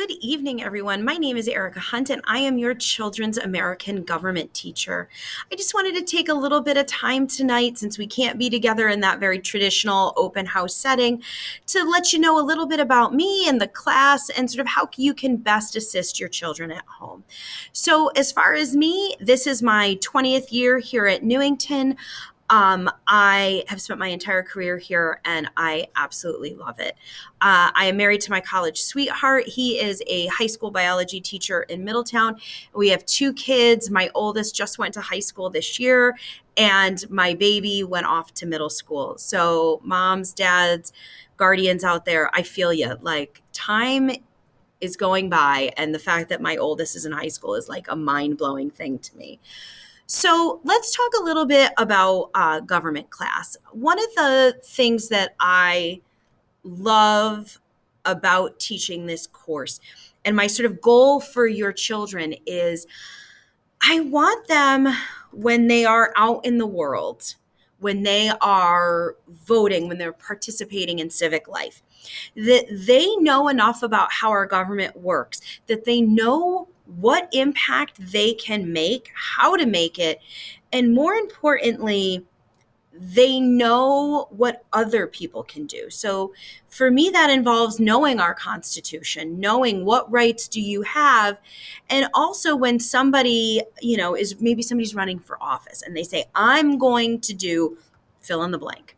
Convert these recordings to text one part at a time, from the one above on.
Good evening, everyone. My name is Erica Hunt, and I am your Children's American Government teacher. I just wanted to take a little bit of time tonight, since we can't be together in that very traditional open house setting, to let you know a little bit about me and the class and sort of how you can best assist your children at home. So as far as me, this is my 20th year here at Newington. I have spent my entire career here and I absolutely love it. I am married to my college sweetheart. He is a high school biology teacher in Middletown. We have 2 kids. My oldest just went to high school this year, and my baby went off to middle school. So moms, dads, guardians out there, I feel you. Like, time is going by, and the fact that my oldest is in high school is like a mind-blowing thing to me. So let's talk a little bit about government class. One of the things that I love about teaching this course, and my sort of goal for your children, is I want them, when they are out in the world, when they are voting, when they're participating in civic life, that they know enough about how our government works, that they know what impact they can make, how to make it, and more importantly, they know what other people can do. So for me, that involves knowing our Constitution, knowing what rights do you have. And also when somebody, is maybe somebody's running for office and they say, I'm going to do fill in the blank.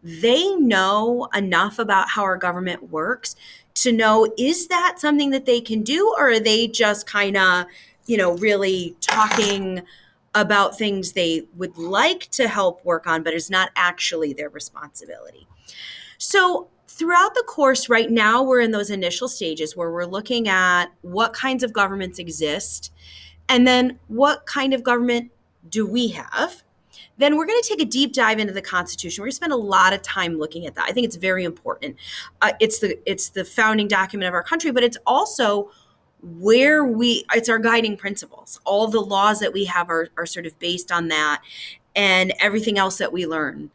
They know enough about how our government works to know, is that something that they can do, or are they just kind of, really talking about things they would like to help work on, but is not actually their responsibility. So throughout the course right now, we're in those initial stages where we're looking at what kinds of governments exist, and then what kind of government do we have. Then we're going to take a deep dive into the Constitution. We're going to spend a lot of time looking at that. I think it's very important. It's the founding document of our country, but it's also it's our guiding principles. All the laws that we have are sort of based on that, and everything else that we learn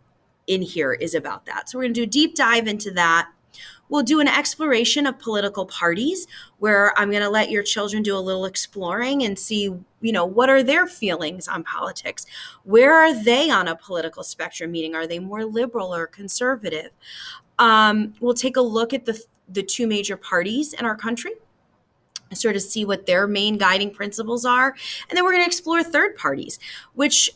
in here is about that. So we're going to do a deep dive into that. We'll do an exploration of political parties, where I'm going to let your children do a little exploring and see, what are their feelings on politics? Where are they on a political spectrum? Meaning, are they more liberal or conservative? We'll take a look at the 2 major parties in our country, sort of see what their main guiding principles are. And then we're going to explore third parties, which,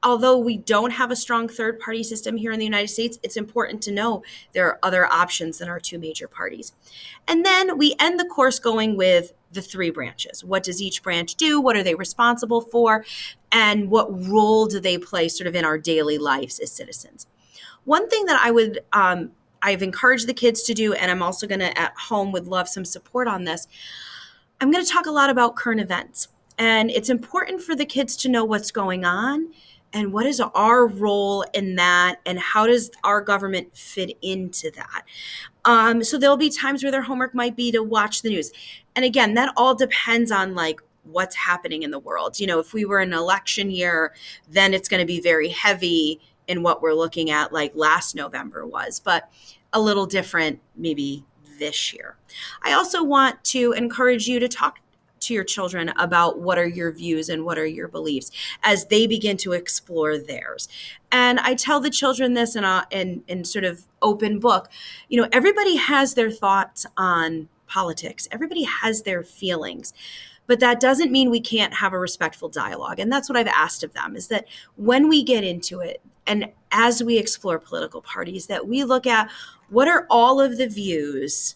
although we don't have a strong third party system here in the United States, it's important to know there are other options than our 2 major parties. And then we end the course going with the 3 branches. What does each branch do? What are they responsible for? And what role do they play sort of in our daily lives as citizens? One thing that I've encouraged the kids to do, and I'm also going to at home would love some support on this. I'm going to talk a lot about current events, and it's important for the kids to know what's going on and what is our role in that, and how does our government fit into that. So there'll be times where their homework might be to watch the news. And again, that all depends on like what's happening in the world. If we were in an election year, then it's going to be very heavy in what we're looking at, like last November was, but a little different maybe this year. I also want to encourage you to talk to your children about what are your views and what are your beliefs as they begin to explore theirs. And I tell the children this in sort of open book. Everybody has their thoughts on politics. Everybody has their feelings. But that doesn't mean we can't have a respectful dialogue. And that's what I've asked of them, is that when we get into it and as we explore political parties, that we look at what are all of the views.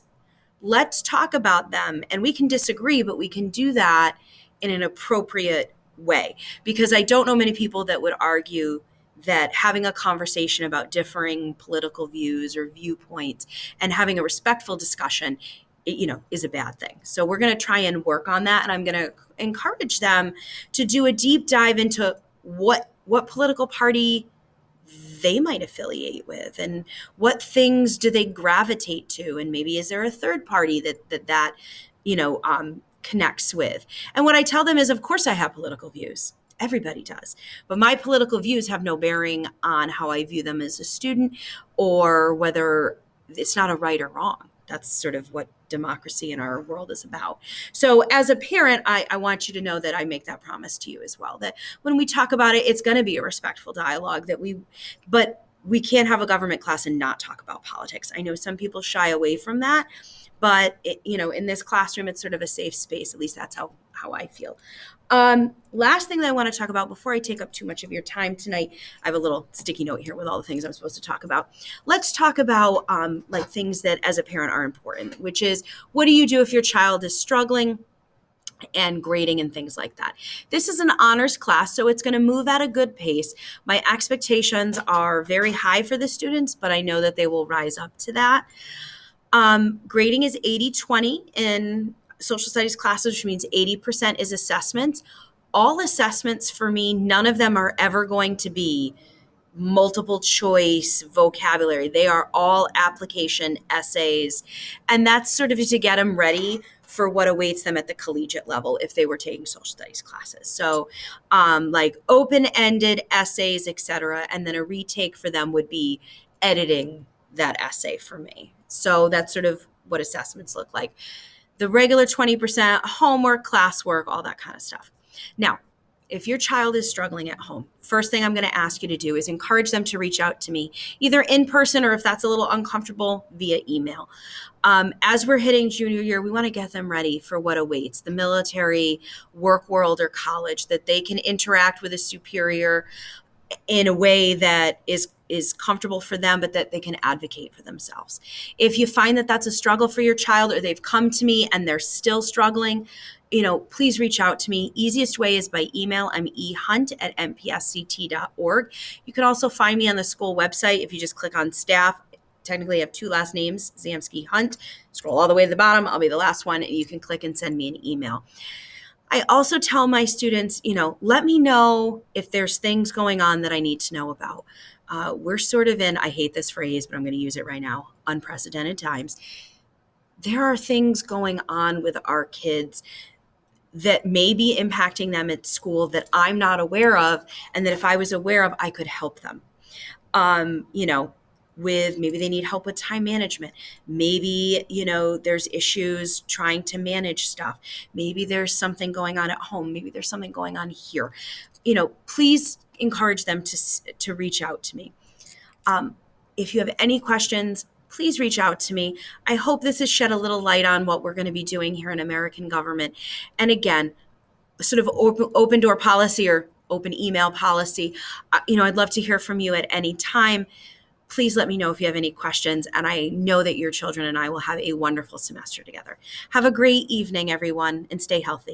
Let's talk about them. And we can disagree, but we can do that in an appropriate way. Because I don't know many people that would argue that having a conversation about differing political views or viewpoints and having a respectful discussion is a bad thing. So we're going to try and work on that. And I'm going to encourage them to do a deep dive into what political party they might affiliate with and what things do they gravitate to. And maybe is there a third party that connects with? And what I tell them is, of course I have political views. Everybody does. But my political views have no bearing on how I view them as a student, or whether it's not a right or wrong. That's sort of what democracy in our world is about. So as a parent, I want you to know that I make that promise to you as well, that when we talk about it, it's going to be a respectful dialogue, but we can't have a government class and not talk about politics. I know some people shy away from that, but in this classroom, it's sort of a safe space. At least that's how I feel. Last thing that I want to talk about before I take up too much of your time tonight, I have a little sticky note here with all the things I'm supposed to talk about. Let's talk about like things that as a parent are important, which is, what do you do if your child is struggling, and grading and things like that. This is an honors class, so it's going to move at a good pace. My expectations are very high for the students, but I know that they will rise up to that. Grading is 80-20 in social studies classes, which means 80% is assessments. All assessments for me, none of them are ever going to be multiple choice vocabulary. They are all application essays. And that's sort of to get them ready for what awaits them at the collegiate level if they were taking social studies classes. So like open-ended essays, etc. And then a retake for them would be editing that essay for me. So that's sort of what assessments look like. The regular 20%, homework, classwork, all that kind of stuff. Now, if your child is struggling at home, first thing I'm going to ask you to do is encourage them to reach out to me, either in person or if that's a little uncomfortable, via email. As we're hitting junior year, we want to get them ready for what awaits, the military, work world, or college, that they can interact with a superior in a way that is comfortable for them, but that they can advocate for themselves. If you find that that's a struggle for your child, or they've come to me and they're still struggling, please reach out to me. Easiest way is by email. I'm ehunt@mpsct.org. You can also find me on the school website if you just click on staff. Technically, I have two last names, Zamsky Hunt. Scroll all the way to the bottom. I'll be the last one, and you can click and send me an email. I also tell my students, let me know if there's things going on that I need to know about. We're sort of in, I hate this phrase, but I'm going to use it right now, unprecedented times. There are things going on with our kids that may be impacting them at school that I'm not aware of, and that if I was aware of, I could help them. With maybe they need help with time management. Maybe, there's issues trying to manage stuff. Maybe there's something going on at home. Maybe there's something going on here. Please encourage them to reach out to me. If you have any questions, please reach out to me. I hope this has shed a little light on what we're going to be doing here in American government. And again, sort of open door policy or open email policy. I'd love to hear from you at any time. Please let me know if you have any questions. And I know that your children and I will have a wonderful semester together. Have a great evening, everyone, and stay healthy.